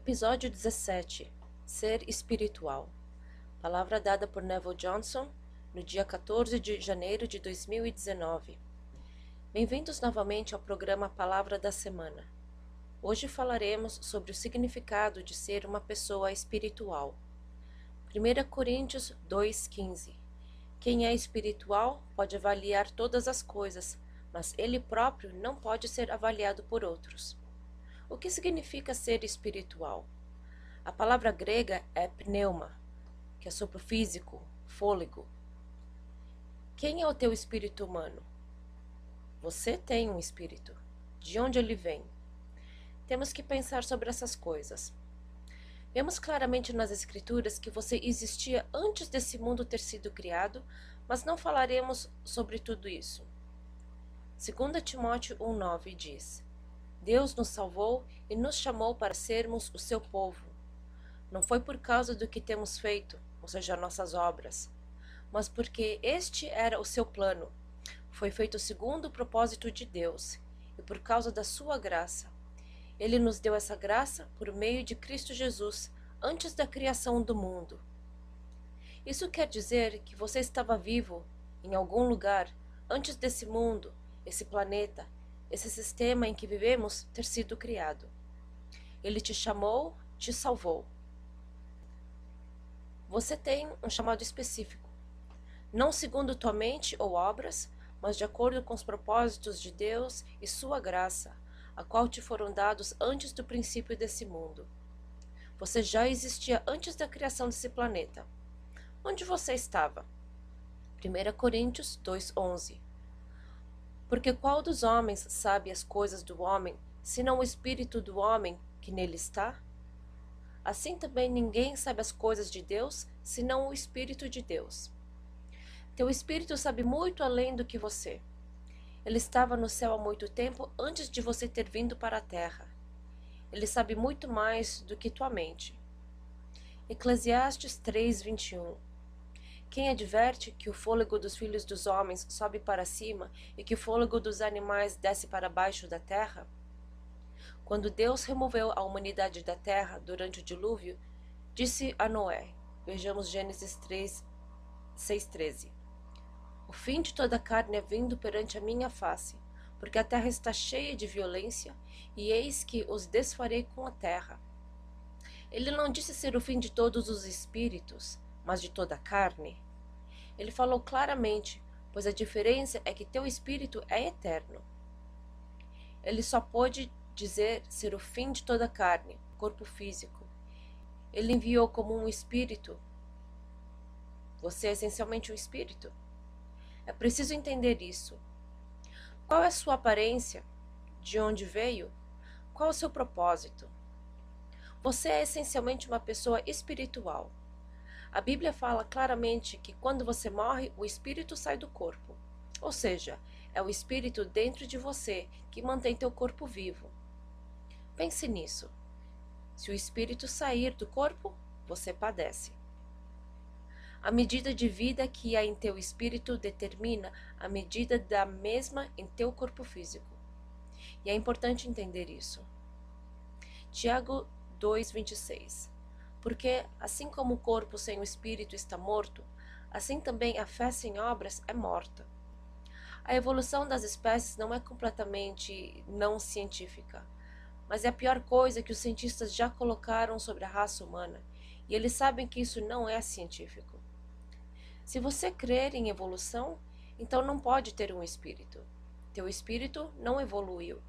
Episódio 17. Ser espiritual. Palavra dada por Neville Johnson no dia 14 de janeiro de 2019. Bem-vindos novamente ao programa Palavra da Semana. Hoje falaremos sobre o significado de ser uma pessoa espiritual. 1 Coríntios 2,15. Quem é espiritual pode avaliar todas as coisas, mas ele próprio não pode ser avaliado por outros. O que significa ser espiritual? A palavra grega é pneuma, que é sobre o físico, fôlego. Quem é o teu espírito humano? Você tem um espírito. De onde ele vem? Temos que pensar sobre essas coisas. Vemos claramente nas Escrituras que você existia antes desse mundo ter sido criado, mas não falaremos sobre tudo isso. 2 Timóteo 1,9 diz: Deus nos salvou e nos chamou para sermos o seu povo. Não foi por causa do que temos feito, ou seja, nossas obras, mas porque este era o seu plano. Foi feito segundo o propósito de Deus, e por causa da sua graça. Ele nos deu essa graça por meio de Cristo Jesus, antes da criação do mundo. Isso quer dizer que você estava vivo em algum lugar antes desse mundo, esse planeta, esse sistema em que vivemos ter sido criado. Ele te chamou, te salvou. Você tem um chamado específico, não segundo tua mente ou obras, mas de acordo com os propósitos de Deus e sua graça, a qual te foram dados antes do princípio desse mundo. Você já existia antes da criação desse planeta. Onde você estava? 1 Coríntios 2,11. Porque qual dos homens sabe as coisas do homem, senão o espírito do homem que nele está? Assim também ninguém sabe as coisas de Deus, senão o Espírito de Deus. Teu espírito sabe muito além do que você. Ele estava no céu há muito tempo antes de você ter vindo para a terra. Ele sabe muito mais do que tua mente. Eclesiastes 3:21. Quem adverte que o fôlego dos filhos dos homens sobe para cima e que o fôlego dos animais desce para baixo da terra? Quando Deus removeu a humanidade da terra durante o dilúvio, disse a Noé, vejamos Gênesis 6:13, o fim de toda a carne é vindo perante a minha face, porque a terra está cheia de violência, e eis que os desfarei com a terra. Ele não disse ser o fim de todos os espíritos, mas de toda a carne. Ele falou claramente, pois a diferença é que teu espírito é eterno. Ele só pôde dizer ser o fim de toda a carne, corpo físico. Ele enviou como um espírito. Você é essencialmente um espírito. É preciso entender isso. Qual é a sua aparência? De onde veio? Qual é o seu propósito? Você é essencialmente uma pessoa espiritual. A Bíblia fala claramente que quando você morre, o espírito sai do corpo. Ou seja, é o espírito dentro de você que mantém teu corpo vivo. Pense nisso. Se o espírito sair do corpo, você padece. A medida de vida que há em teu espírito determina a medida da mesma em teu corpo físico. E é importante entender isso. Tiago 2:26. Porque, assim como o corpo sem o espírito está morto, assim também a fé sem obras é morta. A evolução das espécies não é completamente não científica, mas é a pior coisa que os cientistas já colocaram sobre a raça humana, e eles sabem que isso não é científico. Se você crer em evolução, então não pode ter um espírito. Teu espírito não evoluiu.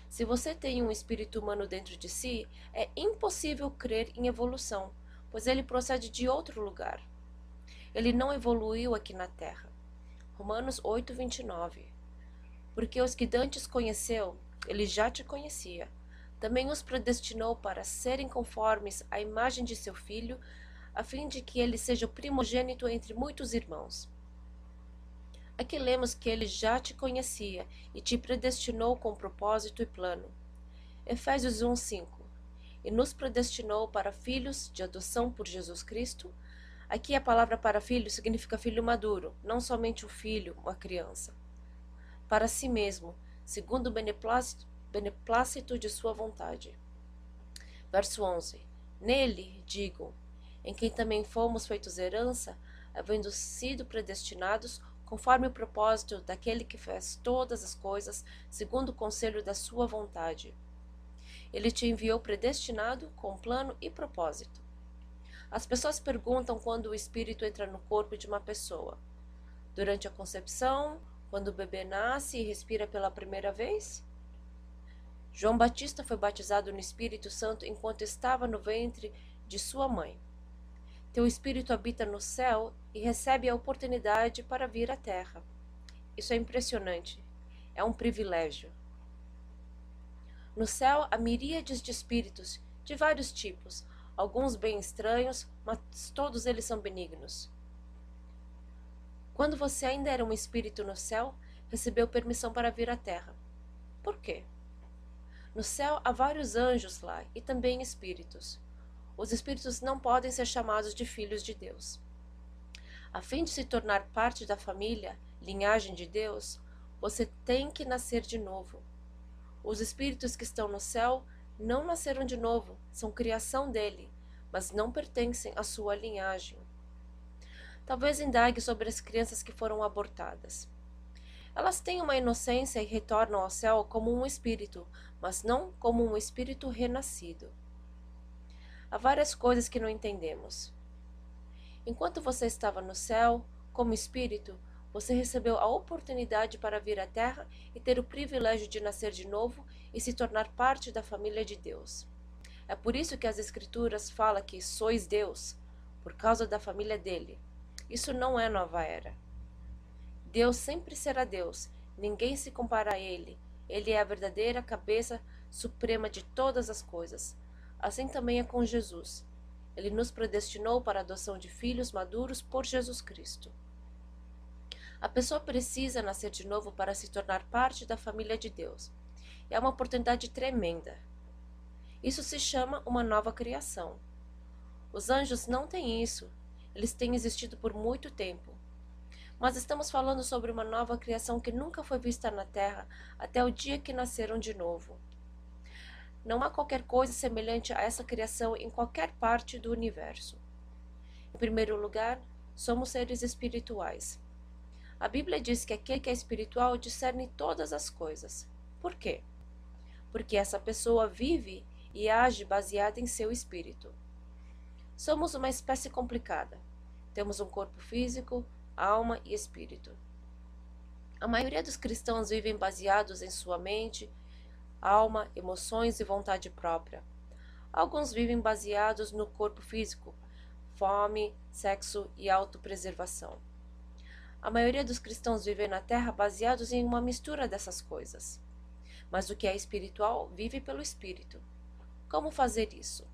Se você tem um espírito humano dentro de si, é impossível crer em evolução, pois ele procede de outro lugar. Ele não evoluiu aqui na Terra. Romanos 8:29. Porque os que dantes conheceu, ele já te conhecia. Também os predestinou para serem conformes à imagem de seu Filho, a fim de que ele seja o primogênito entre muitos irmãos. Aqui lemos que ele já te conhecia e te predestinou com propósito e plano. Efésios 1:5. E nos predestinou para filhos de adoção por Jesus Cristo. Aqui a palavra para filho significa filho maduro, não somente um filho, uma criança. Para si mesmo, segundo o beneplácito de sua vontade. Verso 11. Nele, digo, em quem também fomos feitos herança, havendo sido predestinados, conforme o propósito daquele que faz todas as coisas, segundo o conselho da sua vontade. Ele te enviou predestinado com plano e propósito. As pessoas perguntam quando o espírito entra no corpo de uma pessoa. Durante a concepção, quando o bebê nasce e respira pela primeira vez? João Batista foi batizado no Espírito Santo enquanto estava no ventre de sua mãe. Teu espírito habita no céu e recebe a oportunidade para vir à terra. Isso é impressionante. É um privilégio. No céu há miríades de espíritos, de vários tipos, alguns bem estranhos, mas todos eles são benignos. Quando você ainda era um espírito no céu, recebeu permissão para vir à terra. Por quê? No céu há vários anjos lá e também espíritos. Os espíritos não podem ser chamados de filhos de Deus. A fim de se tornar parte da família, linhagem de Deus, você tem que nascer de novo. Os espíritos que estão no céu não nasceram de novo, são criação dele, mas não pertencem à sua linhagem. Talvez indague sobre as crianças que foram abortadas. Elas têm uma inocência e retornam ao céu como um espírito, mas não como um espírito renascido. Há várias coisas que não entendemos. Enquanto você estava no céu, como espírito, você recebeu a oportunidade para vir à Terra e ter o privilégio de nascer de novo e se tornar parte da família de Deus. É por isso que as Escrituras falam que sois Deus, por causa da família dele. Isso não é nova era. Deus sempre será Deus, ninguém se compara a ele. Ele é a verdadeira cabeça suprema de todas as coisas. Assim também é com Jesus. Ele nos predestinou para a adoção de filhos maduros por Jesus Cristo. A pessoa precisa nascer de novo para se tornar parte da família de Deus. É uma oportunidade tremenda. Isso se chama uma nova criação. Os anjos não têm isso. Eles têm existido por muito tempo. Mas estamos falando sobre uma nova criação que nunca foi vista na Terra até o dia que nasceram de novo. Não há qualquer coisa semelhante a essa criação em qualquer parte do universo. Em primeiro lugar, somos seres espirituais. A Bíblia diz que aquele que é espiritual discerne todas as coisas. Por quê? Porque essa pessoa vive e age baseada em seu espírito. Somos uma espécie complicada. Temos um corpo físico, alma e espírito. A maioria dos cristãos vivem baseados em sua mente, alma, emoções e vontade própria. Alguns vivem baseados no corpo físico, fome, sexo e autopreservação. A maioria dos cristãos vive na Terra baseados em uma mistura dessas coisas. Mas o que é espiritual vive pelo Espírito. Como fazer isso?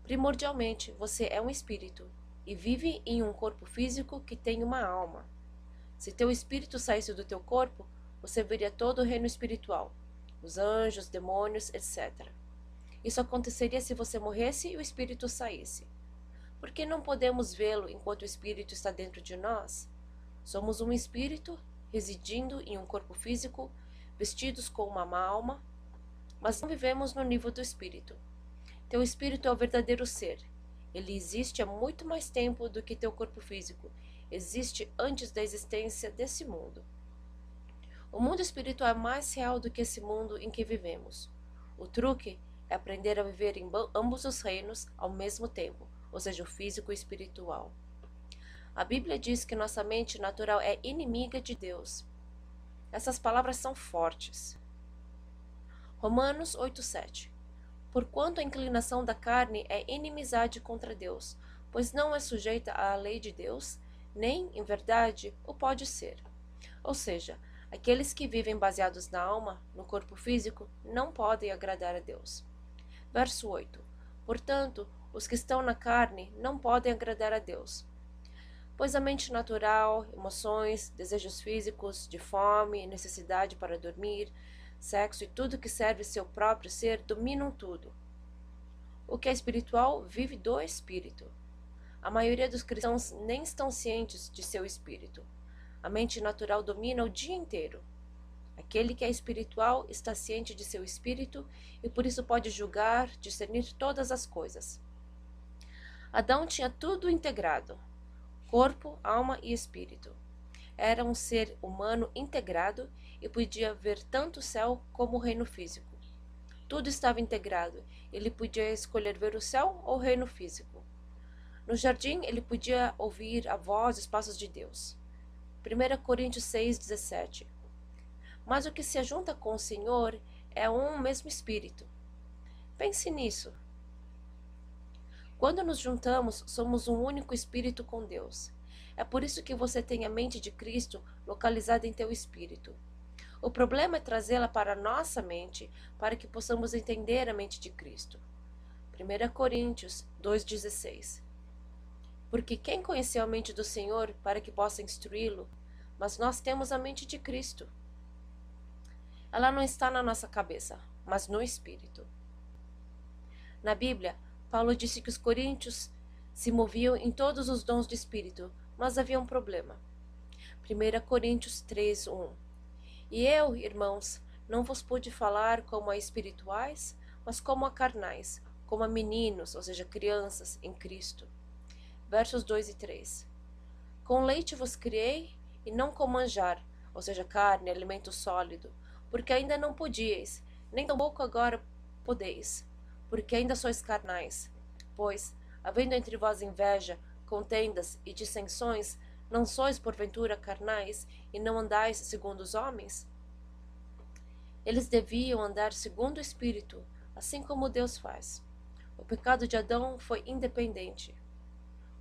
Primordialmente, você é um espírito e vive em um corpo físico que tem uma alma. Se teu espírito saísse do teu corpo, você veria todo o reino espiritual, os anjos, demônios, etc. Isso aconteceria se você morresse e o espírito saísse. Por que não podemos vê-lo enquanto o espírito está dentro de nós? Somos um espírito residindo em um corpo físico, vestidos com uma alma, mas não vivemos no nível do espírito. Teu espírito é o verdadeiro ser. Ele existe há muito mais tempo do que teu corpo físico. Existe antes da existência desse mundo. O mundo espiritual é mais real do que esse mundo em que vivemos. O truque é aprender a viver em ambos os reinos ao mesmo tempo, ou seja, o físico e o espiritual. A Bíblia diz que nossa mente natural é inimiga de Deus. Essas palavras são fortes. Romanos 8:7. Porquanto a inclinação da carne é inimizade contra Deus, pois não é sujeita à lei de Deus, nem, em verdade, o pode ser. Ou seja, aqueles que vivem baseados na alma, no corpo físico, não podem agradar a Deus. Verso 8. Portanto, os que estão na carne não podem agradar a Deus. Pois a mente natural, emoções, desejos físicos, de fome, necessidade para dormir, sexo e tudo que serve seu próprio ser dominam tudo. O que é espiritual vive do espírito. A maioria dos cristãos nem estão cientes de seu espírito. A mente natural domina o dia inteiro. Aquele que é espiritual está ciente de seu espírito e por isso pode julgar, discernir todas as coisas. Adão tinha tudo integrado: corpo, alma e espírito. Era um ser humano integrado e podia ver tanto o céu como o reino físico. Tudo estava integrado. Ele podia escolher ver o céu ou o reino físico. No jardim, ele podia ouvir a voz e os passos de Deus. 1 Coríntios 6,17. Mas o que se ajunta com o Senhor é um mesmo espírito. Pense nisso. Quando nos juntamos, somos um único espírito com Deus. É por isso que você tem a mente de Cristo localizada em teu espírito. O problema é trazê-la para a nossa mente, para que possamos entender a mente de Cristo. 1 Coríntios 2,16. Porque quem conheceu a mente do Senhor para que possa instruí-lo? Mas nós temos a mente de Cristo. Ela não está na nossa cabeça, mas no espírito. Na Bíblia, Paulo disse que os coríntios se moviam em todos os dons do espírito, mas havia um problema. 1 Coríntios 3:1. E eu, irmãos, não vos pude falar como a espirituais, mas como a carnais, como a meninos, ou seja, crianças, em Cristo. Versos 2 e 3. Com leite vos criei, e não com manjar, ou seja, carne, alimento sólido, porque ainda não podíeis, nem tampouco agora podeis, porque ainda sois carnais. Pois, havendo entre vós inveja, contendas e dissensões, não sois porventura carnais, e não andais segundo os homens? Eles deviam andar segundo o Espírito, assim como Deus faz. O pecado de Adão foi independente.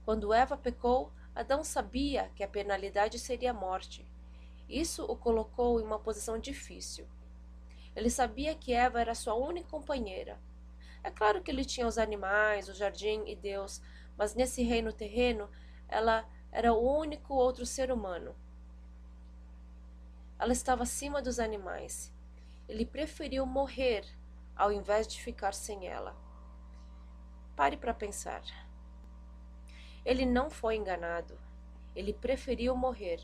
Quando Eva pecou, Adão sabia que a penalidade seria a morte. Isso o colocou em uma posição difícil. Ele sabia que Eva era sua única companheira. É claro que ele tinha os animais, o jardim e Deus, mas nesse reino terreno, ela era o único outro ser humano. Ela estava acima dos animais. Ele preferiu morrer ao invés de ficar sem ela. Pare para pensar. Ele não foi enganado. Ele preferiu morrer.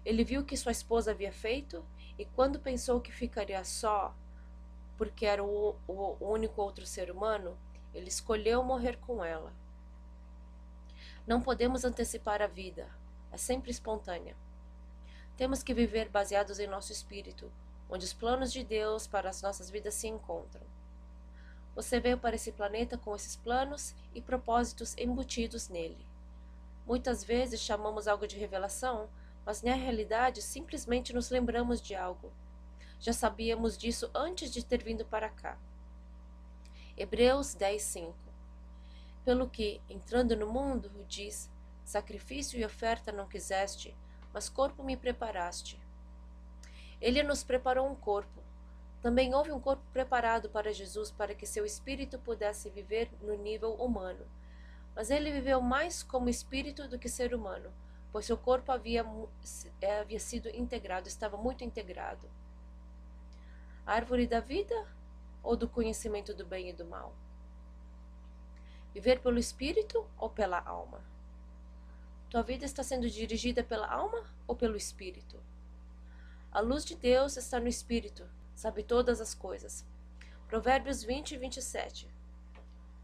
Ele viu o que sua esposa havia feito e quando pensou que ficaria só, porque era o único outro ser humano, ele escolheu morrer com ela. Não podemos antecipar a vida. É sempre espontânea. Temos que viver baseados em nosso espírito, onde os planos de Deus para as nossas vidas se encontram. Você veio para esse planeta com esses planos e propósitos embutidos nele. Muitas vezes chamamos algo de revelação, mas na realidade simplesmente nos lembramos de algo. Já sabíamos disso antes de ter vindo para cá. Hebreus 10:5. Pelo que, entrando no mundo, diz: sacrifício e oferta não quiseste, mas corpo me preparaste. Ele nos preparou um corpo. Também houve um corpo preparado para Jesus para que seu espírito pudesse viver no nível humano. Mas ele viveu mais como espírito do que ser humano, pois seu corpo havia sido integrado, estava muito integrado. A árvore da vida ou do conhecimento do bem e do mal? Viver pelo espírito ou pela alma? Tua vida está sendo dirigida pela alma ou pelo espírito? A luz de Deus está no espírito, sabe todas as coisas. Provérbios 20:27.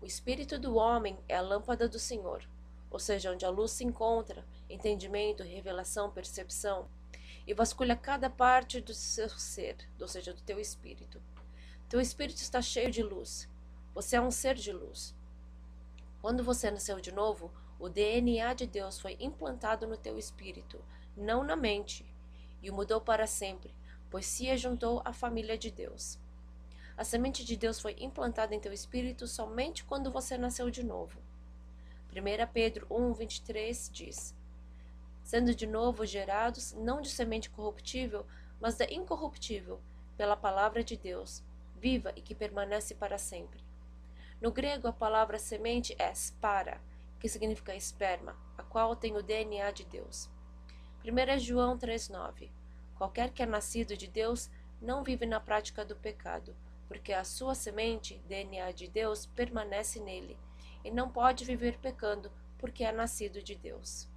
O espírito do homem é a lâmpada do Senhor, ou seja, onde a luz se encontra, entendimento, revelação, percepção, e vasculha cada parte do seu ser, ou seja, do teu espírito. Teu espírito está cheio de luz. Você é um ser de luz. Quando você nasceu de novo, o DNA de Deus foi implantado no teu espírito, não na mente, e o mudou para sempre, pois se ajuntou à família de Deus. A semente de Deus foi implantada em teu espírito somente quando você nasceu de novo. 1 Pedro 1:23 diz: sendo de novo gerados, não de semente corruptível, mas da incorruptível, pela palavra de Deus, viva e que permanece para sempre. No grego, a palavra semente é spara, que significa esperma, a qual tem o DNA de Deus. 1 João 3:9. Qualquer que é nascido de Deus não vive na prática do pecado, porque a sua semente, DNA de Deus, permanece nele, e não pode viver pecando, porque é nascido de Deus.